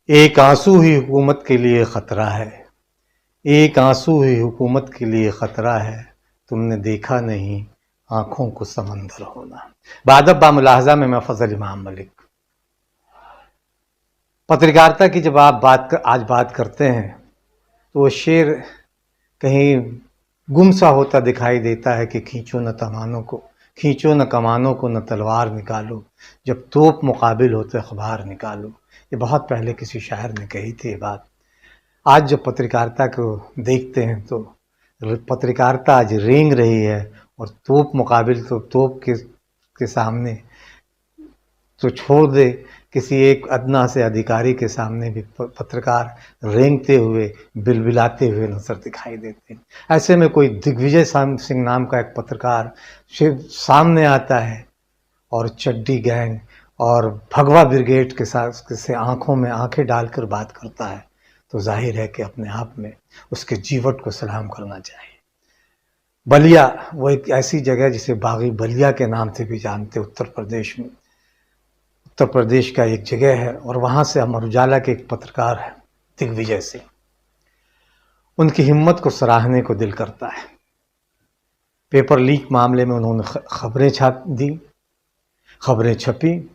एक आंसू ही हुकूमत के लिए खतरा है, एक आंसू ही हुकूमत के लिए खतरा है, तुमने देखा नहीं आंखों को समंदर होना। बादब बामुलाहजा में मैं फजल इमाम मलिक। पत्रकारिता की जब आप आज बात करते हैं तो वो शेर कहीं गुम सा होता दिखाई देता है कि खींचो न तमानों को, खींचो न कमानों को, न तलवार निकालो, जब तोप मुकाबिल हो तो अखबार निकालो। ये बहुत पहले किसी शायर ने कही थी ये बात। आज जब पत्रकारिता को देखते हैं तो पत्रकारिता आज रेंग रही है और तोप मुकाबिल तो तोप के सामने तो छोड़ दे, किसी एक अदना से अधिकारी के सामने भी पत्रकार रेंगते हुए बिलबिलाते हुए नजर दिखाई देते हैं। ऐसे में कोई दिग्विजय सिंह नाम का एक पत्रकार सामने आता है और चड्डी गैंग और भगवा ब्रिगेड के साथ से आंखों में आंखें डालकर बात करता है तो जाहिर है कि अपने आप में उसके जीवट को सलाम करना चाहिए। बलिया वो एक ऐसी जगह जिसे बागी बलिया के नाम से भी जानते, उत्तर प्रदेश का एक जगह है और वहाँ से अमर उजाला के एक पत्रकार है दिग्विजय सिंह। उनकी हिम्मत को सराहने को दिल करता है। पेपर लीक मामले में उन्होंने खबरें छाप दी, खबरें छपी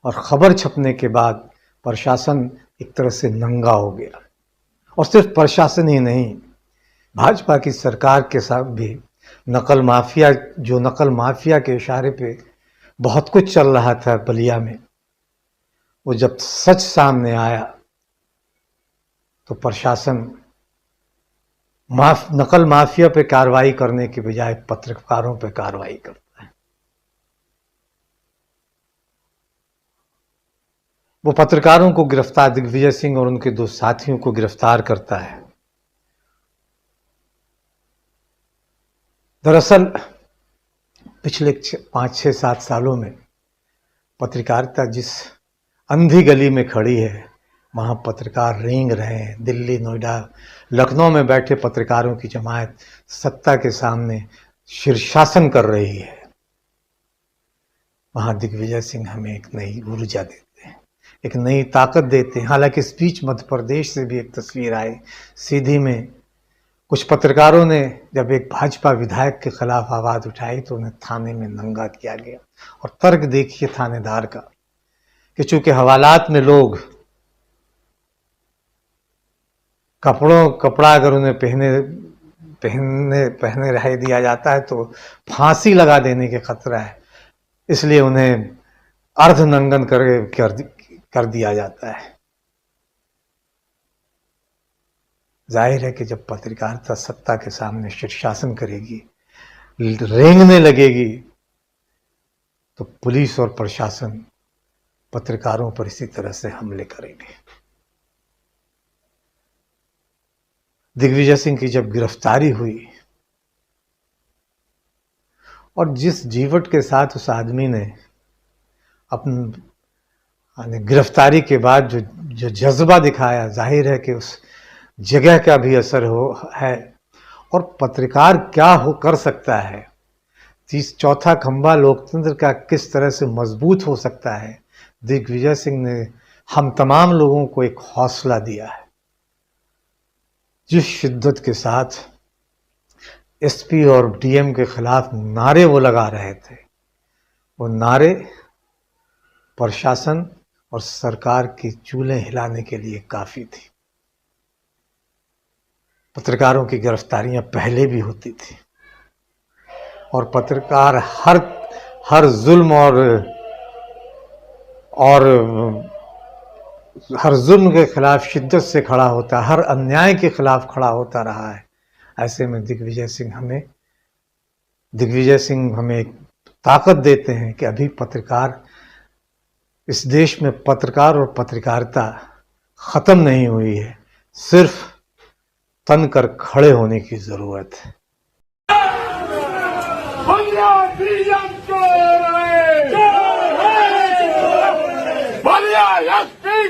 और खबर छपने के बाद प्रशासन एक तरह से नंगा हो गया। और सिर्फ प्रशासन ही नहीं, भाजपा की सरकार के साथ भी नकल माफिया के इशारे पे बहुत कुछ चल रहा था बलिया में, वो जब सच सामने आया तो प्रशासन नकल माफिया पे कार्रवाई करने के बजाय पत्रकारों पे कार्रवाई करता है। वो पत्रकारों को गिरफ्तार, दिग्विजय सिंह और उनके दो साथियों को गिरफ्तार करता है। दरअसल पिछले 5-6-7 सालों में पत्रकारिता जिस अंधी गली में खड़ी है वहाँ पत्रकार रेंग रहे हैं। दिल्ली, नोएडा, लखनऊ में बैठे पत्रकारों की जमात सत्ता के सामने शीर्षासन कर रही है। वहाँ दिग्विजय सिंह हमें एक नई ऊर्जा देते हैं, एक नई ताकत देते हैं। हालांकि इस बीच मध्य प्रदेश से भी एक तस्वीर आई, सीधी में कुछ पत्रकारों ने जब एक भाजपा विधायक के खिलाफ आवाज़ उठाई तो उन्हें थाने में नंगा किया गया। और तर्क देखिए थानेदार का कि चूंकि हवालात में लोग कपड़ा अगर उन्हें पहने रह दिया जाता है तो फांसी लगा देने के खतरा है, इसलिए उन्हें अर्धनंगन कर दिया जाता है। जाहिर है कि जब पत्रकारिता सत्ता के सामने शीर्षासन करेगी, रेंगने लगेगी, तो पुलिस और प्रशासन पत्रकारों पर इसी तरह से हमले करेंगे। दिग्विजय सिंह की जब गिरफ्तारी हुई और जिस जीवट के साथ उस आदमी ने अपनी गिरफ्तारी के बाद जो जज्बा दिखाया, जाहिर है कि उस जगह का भी असर है। और पत्रकार क्या कर सकता है, चौथा खंभा लोकतंत्र का किस तरह से मजबूत हो सकता है, दिग्विजय सिंह ने हम तमाम लोगों को एक हौसला दिया है। जिस शिद्दत के साथ एसपी और डीएम के खिलाफ नारे वो लगा रहे थे, वो नारे प्रशासन और सरकार की चूल्हे हिलाने के लिए काफी थी। पत्रकारों की गिरफ्तारियां पहले भी होती थी और पत्रकार हर जुल्म और हर जुल्म के खिलाफ शिद्दत से खड़ा होता, हर अन्याय के खिलाफ खड़ा होता रहा है। ऐसे में दिग्विजय सिंह हमें एक ताकत देते हैं कि अभी इस देश में पत्रकार और पत्रकारिता खत्म नहीं हुई है, सिर्फ तन कर खड़े होने की जरूरत है।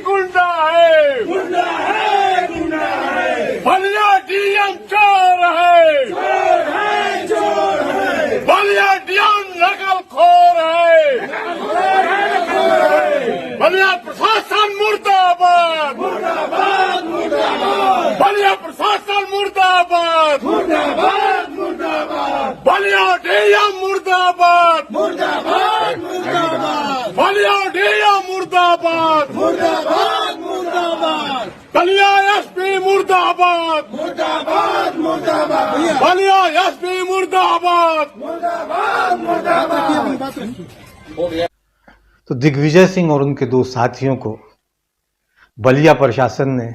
गुंडा है, बलिया डीएम चोर है, बलिया डीएम नकलखोर है, बलिया प्रशासन मुर्दाबाद। मुर्दाबाद मुर्दाबाद मुर्दाबाद बलिया एसपी मुर्दाबाद मुर्दाबाद। तो दिग्विजय सिंह और उनके दो साथियों को बलिया प्रशासन ने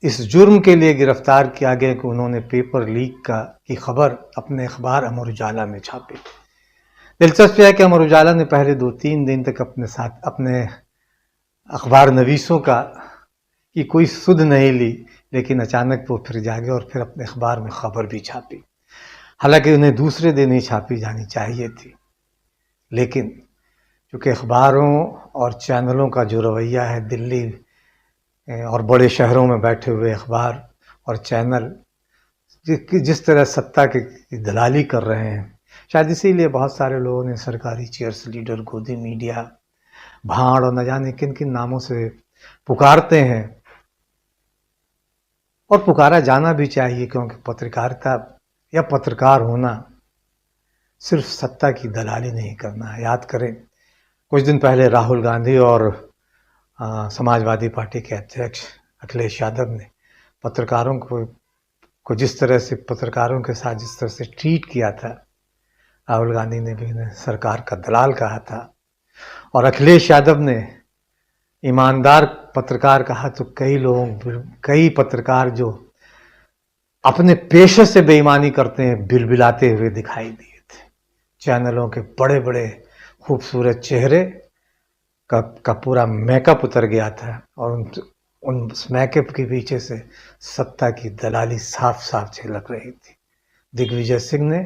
इस जुर्म के लिए गिरफ्तार किया गया कि उन्होंने पेपर लीक की खबर अपने अखबार अमर उजाला में छापी। दिलचस्प है कि अमर उजाला ने पहले 2-3 दिन तक अपने अखबार नवीसों की कोई सुध नहीं ली, लेकिन अचानक वो फिर जागे और फिर अपने अखबार में खबर भी छापी। हालांकि उन्हें दूसरे दिन ही छापी जानी चाहिए थी, लेकिन क्योंकि अखबारों और चैनलों का जो रवैया है, दिल्ली और बड़े शहरों में बैठे हुए अखबार और चैनल जिस तरह सत्ता की दलाली कर रहे हैं, शायद इसीलिए बहुत सारे लोगों ने सरकारी चेयर्स लीडर, गोदी मीडिया, भाड़ और न जाने किन किन नामों से पुकारते हैं। और पुकारा जाना भी चाहिए, क्योंकि पत्रकारिता या पत्रकार होना सिर्फ सत्ता की दलाली नहीं करना है। याद करें, कुछ दिन पहले राहुल गांधी और समाजवादी पार्टी के अध्यक्ष अखिलेश यादव ने पत्रकारों को जिस तरह से पत्रकारों के साथ जिस तरह से ट्रीट किया था, राहुल गांधी ने भी उन्हें सरकार का दलाल कहा था और अखिलेश यादव ने ईमानदार पत्रकार कहा। तो कई पत्रकार जो अपने पेशे से बेईमानी करते हैं, बिलबिलाते हुए दिखाई दिए थे। चैनलों के बड़े बड़े खूबसूरत चेहरे का पूरा मेकअप उतर गया था और उन मेकअप के पीछे से सत्ता की दलाली साफ साफ झलक रही थी। दिग्विजय सिंह ने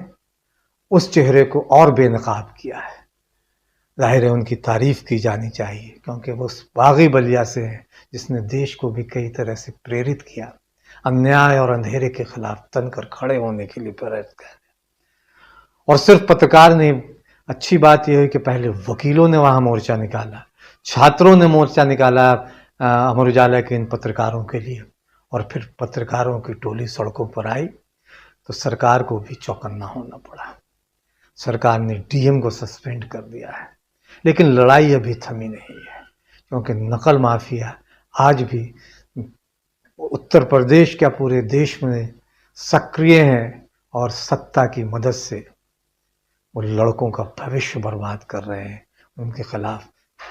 उस चेहरे को और बेनकाब किया है। जाहिर है उनकी तारीफ की जानी चाहिए, क्योंकि वो उस बागी बलिया से है जिसने देश को भी कई तरह से प्रेरित किया, अन्याय और अंधेरे के खिलाफ तनकर खड़े होने के लिए प्रेरित किया। और सिर्फ पत्रकार नहीं, अच्छी बात यह है कि पहले वकीलों ने वहां मोर्चा निकाला, छात्रों ने मोर्चा निकाला अमर उजाला के इन पत्रकारों के लिए, और फिर पत्रकारों की टोली सड़कों पर आई तो सरकार को भी चौकन्ना होना पड़ा। सरकार ने डीएम को सस्पेंड कर दिया है, लेकिन लड़ाई अभी थमी नहीं है, क्योंकि नकल माफिया आज भी उत्तर प्रदेश क्या पूरे देश में सक्रिय हैं और सत्ता की मदद से वो लड़कों का भविष्य बर्बाद कर रहे हैं। उनके खिलाफ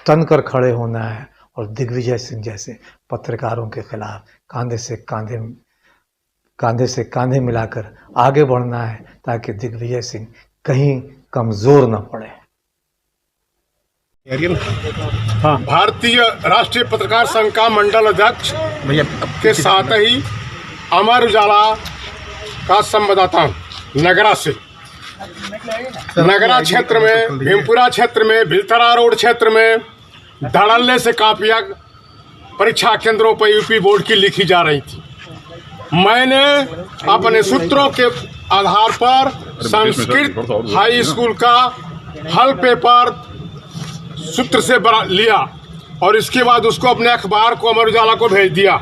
तनकर खड़े होना है और दिग्विजय सिंह जैसे पत्रकारों के खिलाफ कांधे से कांधे मिलाकर आगे बढ़ना है, ताकि दिग्विजय सिंह कहीं कमजोर न पड़े। हाँ, भारतीय राष्ट्रीय पत्रकार संघ का मंडल अध्यक्ष के साथ ही अमर उजाला का संवाददाता नगरा से, नगरा क्षेत्र में, भीमपुरा क्षेत्र में, भिलतरा रोड क्षेत्र में धड़ल्ले से कापियां परीक्षा केंद्रों पर यूपी बोर्ड की लिखी जा रही थी। मैंने अपने सूत्रों के आधार पर संस्कृत हाई स्कूल का हल पेपर सूत्र से लिया और इसके बाद उसको अपने अखबार को अमर उजाला को भेज दिया।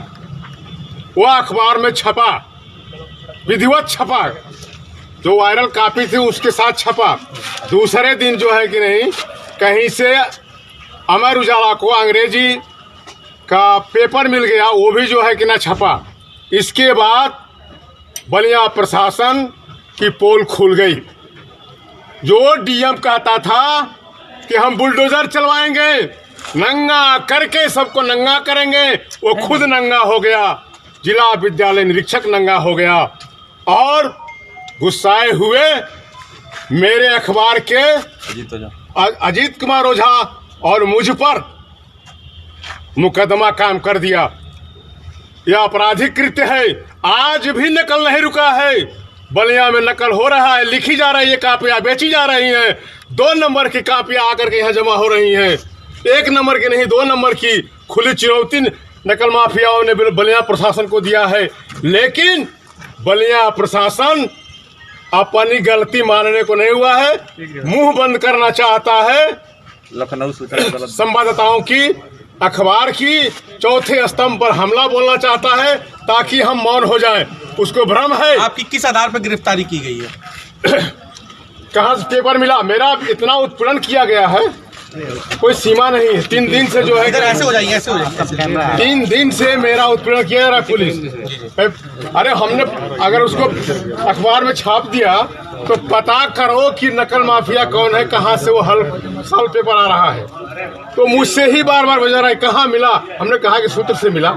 वह अखबार में छपा, विधिवत छपा, जो वायरल कॉपी थी उसके साथ छपा। दूसरे दिन जो है कि नहीं, कहीं से अमर उजाला को अंग्रेजी का पेपर मिल गया, वो भी जो है कि ना छपा। इसके बाद बलिया प्रशासन की पोल खुल गई। जो डीएम कहता था कि हम बुलडोजर चलवाएंगे, नंगा करके सबको नंगा करेंगे, वो खुद नंगा हो गया। जिला विद्यालय निरीक्षक नंगा हो गया और गुस्साए हुए मेरे अखबार के अजीत कुमार ओझा और मुझ पर मुकदमा कायम कर दिया। यह आपराधिक कृत्य है। आज भी नकल नहीं रुका है। बलिया में नकल हो रहा है, लिखी जा रही है, कापियां बेची जा रही हैं। 2 नंबर की कापियां आकर के यहाँ जमा हो रही हैं। 1 नंबर की नहीं, 2 नंबर की खुली चुनौती नकल माफियाओं ने बलिया प्रशासन को दिया है। लेकिन बलिया प्रशासन अपनी गलती मानने को नहीं हुआ है, मुंह बंद करना चाहता है। लखनऊ संवाददाताओं की, अखबार की चौथे स्तंभ पर हमला बोलना चाहता है ताकि हम मौन हो जाएं। उसको भ्रम है। आपकी किस आधार पर गिरफ्तारी की गई है? कहाँ से पेपर मिला? मेरा इतना उत्पीड़न किया गया है, कोई सीमा नहीं है। 3 दिन से जो है इधर ऐसे हो जाइए, ऐसे हो जाइए। 3 दिन से मेरा उत्पीड़न किया जा रहा है पुलिस। अरे हमने अगर उसको अखबार में छाप दिया तो पता करो कि नकल माफिया कौन है, कहाँ से वो साल पेपर आ रहा है। तो मुझसे ही बार बार बजा रहा है, कहाँ मिला। हमने कहा कि सूत्र से मिला।